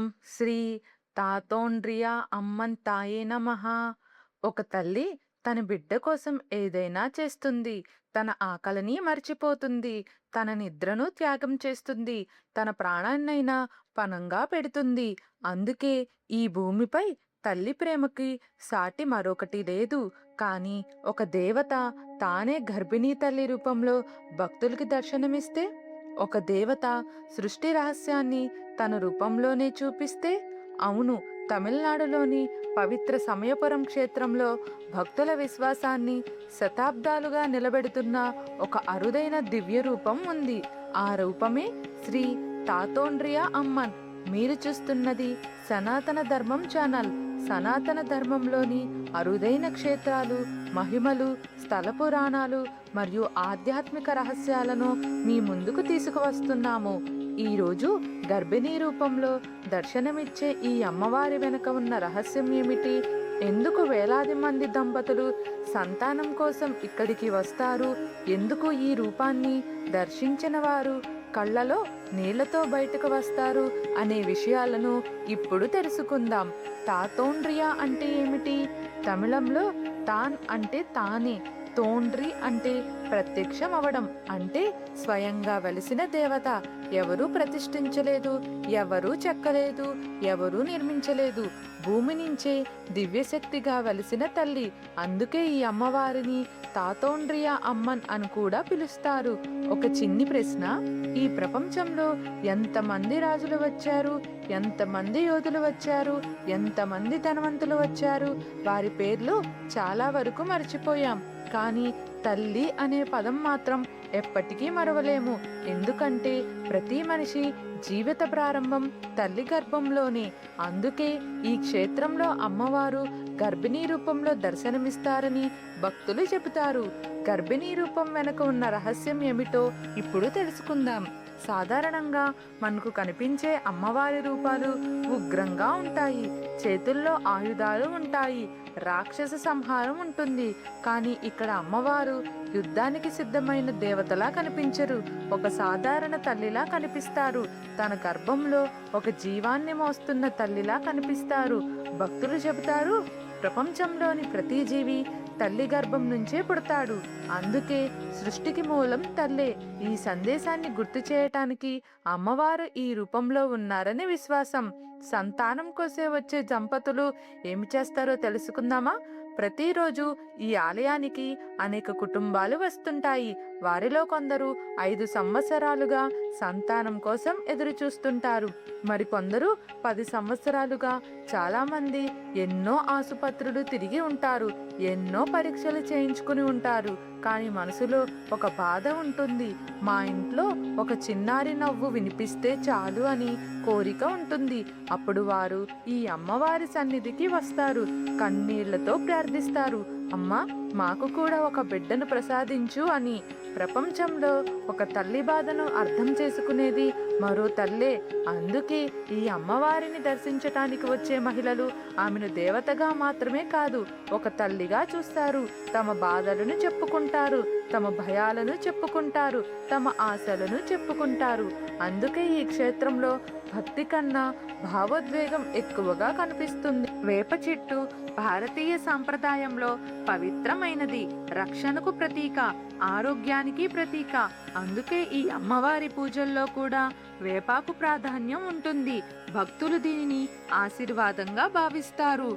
ఓం శ్రీ తాతోండ్రియ అమ్మన్ తాయే నమః. ఒక తల్లి తన బిడ్డ కోసం ఏదైనా చేస్తుంది. తన ఆకలిని మర్చిపోతుంది. తన నిద్రను త్యాగం చేస్తుంది. తన ప్రాణాన్నైనా పణంగా పెడుతుంది. అందుకే ఈ భూమిపై తల్లి ప్రేమకి సాటి మరొకటి లేదు. కానీ ఒక దేవత తానే గర్భిణీ తల్లి రూపంలో భక్తులకి దర్శనమిస్తే, ఒక దేవత సృష్టి రహస్యాన్ని తన రూపంలోనే చూపిస్తే, అవును, తమిళనాడులోని పవిత్ర సమయపురం క్షేత్రంలో భక్తుల విశ్వాసాన్ని శతాబ్దాలుగా నిలబెడుతున్న ఒక అరుదైన దివ్య రూపం ఉంది. ఆ రూపమే శ్రీ తాతోండ్రియ అమ్మన్. మీరు చూస్తున్నది సనాతన ధర్మం ఛానల్. సనాతన ధర్మంలోని అరుదైన క్షేత్రాలు, మహిమలు, స్థల పురాణాలు మరియు ఆధ్యాత్మిక రహస్యాలను మీ ముందుకు తీసుకువస్తున్నాము. ఈరోజు గర్భిణీ రూపంలో దర్శనమిచ్చే ఈ అమ్మవారి వెనుక ఉన్న రహస్యం ఏమిటి? ఎందుకు వేలాది మంది దంపతులు సంతానం కోసం ఇక్కడికి వస్తారు? ఎందుకు ఈ రూపాన్ని దర్శించిన వారు కళ్ళలో నీళ్లతో బయటకు వస్తారు అనే విషయాలను ఇప్పుడు తెలుసుకుందాం. తాతోండ్రియ అంటే ఏమిటి? తమిళంలో తాన్ అంటే తానే, తోండ్రి అంటే ప్రత్యక్షం అవడం, అంటే స్వయంగా వెలిసిన దేవత. ఎవరూ ప్రతిష్ఠించలేదు, ఎవరూ చెక్కలేదు, ఎవరూ నిర్మించలేదు. భూమి నుంచే దివ్యశక్తిగా వెలిసిన తల్లి. అందుకే ఈ అమ్మవారిని తాతోండ్రియ అమ్మన్ అని కూడా పిలుస్తారు. ఒక చిన్ని ప్రశ్న: ఈ ప్రపంచంలో ఎంతమంది రాజులు వచ్చారు? ఎంతమంది యోధులు వచ్చారు? ఎంతమంది ధనవంతులు వచ్చారు? వారి పేర్లు చాలా వరకు మర్చిపోయాం. కానీ తల్లి అనే పదం మాత్రం ఎప్పటికీ మరవలేము. ఎందుకంటే ప్రతి మనిషి జీవిత ప్రారంభం తల్లి గర్భంలోనే. అందుకే ఈ క్షేత్రంలో అమ్మవారు గర్భిణీ రూపంలో దర్శనమిస్తారని భక్తులు చెబుతారు. గర్భిణీ రూపం వెనుక ఉన్న రహస్యం ఏమిటో ఇప్పుడు తెలుసుకుందాం. సాధారణంగా మనకు కనిపించే అమ్మవారి రూపాలు ఉగ్రంగా ఉంటాయి. చేతుల్లో ఆయుధాలు ఉంటాయి. రాక్షస సంహారం ఉంటుంది. కానీ ఇక్కడ అమ్మవారు యుద్ధానికి సిద్ధమైన దేవతలా కనిపించరు. ఒక సాధారణ తల్లిలా కనిపిస్తారు. తన గర్భంలో ఒక జీవాన్ని మోస్తున్న తల్లిలా కనిపిస్తారు. భక్తులు చెబుతారు, ప్రపంచంలోని ప్రతి జీవి తల్లి గర్భం నుంచే పుడతాడు. అందుకే సృష్టికి మూలం తల్లే. ఈ సందేశాన్ని గుర్తు చేయటానికి అమ్మవారు ఈ రూపంలో ఉన్నారని విశ్వాసం. సంతానం కోసే వచ్చే దంపతులు ఏమి చేస్తారో తెలుసుకుందామా? ప్రతిరోజు ఈ ఆలయానికి అనేక కుటుంబాలు వస్తుంటాయి. వారిలో కొందరు 5 సంవత్సరాలుగా సంతానం కోసం ఎదురు చూస్తుంటారు. మరికొందరు 10 సంవత్సరాలుగా. చాలామంది ఎన్నో ఆసుపత్రులు తిరిగి ఉంటారు. ఎన్నో పరీక్షలు చేయించుకుని ఉంటారు. కానీ మనసులో ఒక బాధ ఉంటుంది. మా ఇంట్లో ఒక చిన్నారి నవ్వు వినిపిస్తే చాలు అని కోరిక ఉంటుంది. అప్పుడు వారు ఈ అమ్మవారి సన్నిధికి వస్తారు. కన్నీళ్లతో ప్రార్థిస్తారు, అమ్మా, మాకు కూడా ఒక బిడ్డను ప్రసాదించు అని. ప్రపంచంలో ఒక తల్లి బాధను అర్థం చేసుకునేది మరో తల్లే. అందుకే ఈ అమ్మవారిని దర్శించటానికి వచ్చే మహిళలు ఆమెను దేవతగా మాత్రమే కాదు, ఒక తల్లిగా చూస్తారు. తమ బాధలను చెప్పుకుంటారు, తమ భయాలను చెప్పుకుంటారు, తమ ఆశలను చెప్పుకుంటారు. అందుకే ఈ క్షేత్రంలో భక్తి కన్నా భావోద్వేగం ఎక్కువగా కనిపిస్తుంది. వేప చెట్టు భారతీయ సాంప్రదాయంలో పవిత్రమైనది. రక్షణకు ప్రతీక, ఆరోగ్యానికి ప్రతీక. అందుకే ఈ అమ్మవారి పూజల్లో కూడా వేపాకు ప్రాధాన్యం ఉంటుంది. భక్తులు దీనిని ఆశీర్వాదంగా భావిస్తారు.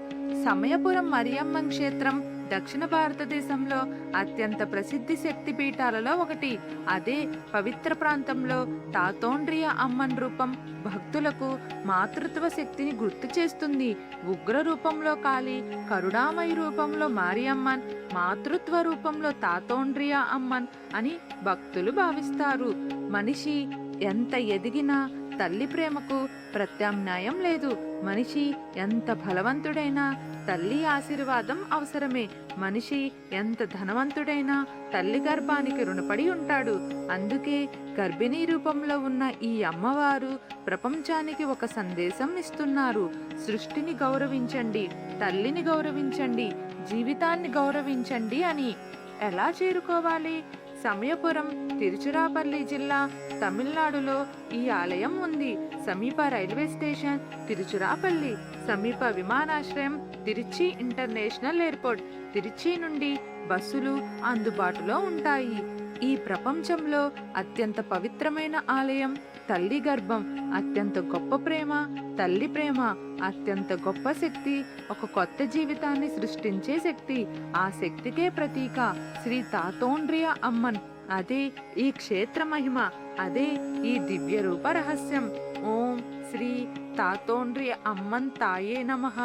సమయపురం మరియమ్మ క్షేత్రం దక్షిణ భారతదేశంలో అత్యంత ప్రసిద్ధి శక్తి పీఠాలలో ఒకటి. అదే పవిత్ర ప్రాంతంలో తాతోండ్రియ అమ్మన్ రూపం భక్తులకు మాతృత్వ శక్తిని గుర్తు చేస్తుంది. ఉగ్ర రూపంలో కాళీ, కరుణామయి రూపంలో మరియమ్మన్, మాతృత్వ రూపంలో తాతోండ్రియ అమ్మన్ అని భక్తులు భావిస్తారు. మనిషి ఎంత ఎదిగినా తల్లి ప్రేమకు ప్రత్యామ్నాయం లేదు. మనిషి ఎంత బలవంతుడైనా తల్లి ఆశీర్వాదం అవసరమే. మనిషి ఎంత ధనవంతుడైనా తల్లి గర్భానికి రుణపడి ఉంటాడు. అందుకే గర్భిణీ రూపంలో ఉన్న ఈ అమ్మవారు ప్రపంచానికి ఒక సందేశం ఇస్తున్నారు. సృష్టిని గౌరవించండి, తల్లిని గౌరవించండి, జీవితాన్ని గౌరవించండి అని. ఎలా చేరుకోవాలి? సమయపురం, తిరుచిరాపల్లి జిల్లా, తమిళనాడులో ఈ ఆలయం ఉంది. సమీప రైల్వే స్టేషన్ తిరుచిరాపల్లి. సమీప విమానాశ్రయం తిరుచి ఇంటర్నేషనల్ ఎయిర్పోర్ట్. తిరుచి నుండి బస్సులు అందుబాటులో ఉంటాయి. ఈ ప్రపంచంలో అత్యంత పవిత్రమైన ఆలయం తల్లి గర్భం. అత్యంత గొప్ప ప్రేమ తల్లి ప్రేమ. అత్యంత గొప్ప శక్తి ఒక కొత్త జీవితాన్ని సృష్టించే శక్తి. ఆ శక్తికే ప్రతీక శ్రీ తాతోండ్రియ అమ్మన్. అదే ఈ క్షేత్ర మహిమ. అదే ఈ దివ్య రూప రహస్యం. ఓం శ్రీ తాతోండ్రియ అమ్మన్ తాయే నమః.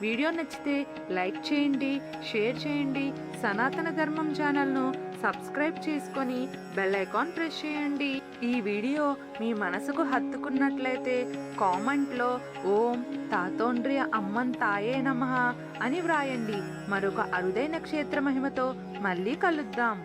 వీడియో నచ్చితే లైక్ చేయండి, షేర్ చేయండి. సనాతన ధర్మం ఛానల్ను సబ్స్క్రైబ్ చేసుకొని బెల్ ఐకాన్ ప్రెస్ చేయండి. ఈ వీడియో మీ మనసుకు హత్తుకున్నట్లయితే కామెంట్లో ఓం తాతోండ్రియ అమ్మన్ తాయే నమః అని వ్రాయండి. మరొక అరుదైన క్షేత్ర మహిమతో మళ్ళీ కలుద్దాం.